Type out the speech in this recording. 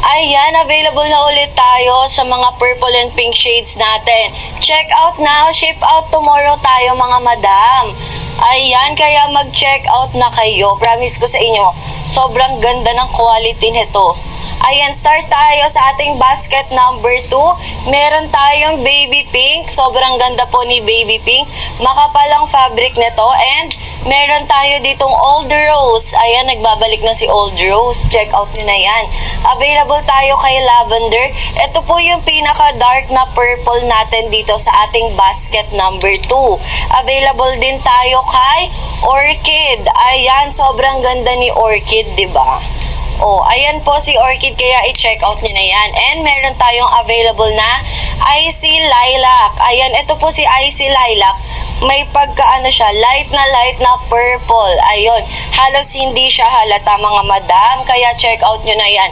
Ayan, available na ulit tayo sa mga purple and pink shades natin. Check out now, ship out tomorrow tayo mga madam. Ayan, kaya mag-check out na kayo. Promise ko sa inyo, sobrang ganda ng quality nito. Ayan, start tayo sa ating basket number 2. Meron tayong baby pink. Sobrang ganda po ni baby pink. Makapalang fabric nito. And meron tayo ditong old rose. Ayan, nagbabalik na si old rose. Check out nyo na yan. Available tayo kay lavender. Ito po yung pinaka-dark na purple natin dito sa ating basket number 2. Available din tayo kay orchid. Ayan, sobrang ganda ni orchid, diba? Oh, ayan po si Orchid, kaya i-check out niyo na yan. And meron tayong available na Icy Lilac. Ayan, ito po si Icy Lilac. May pagkaano siya, light na purple. Ayun, halos hindi siya halata mga madam, kaya check out nyo na yan.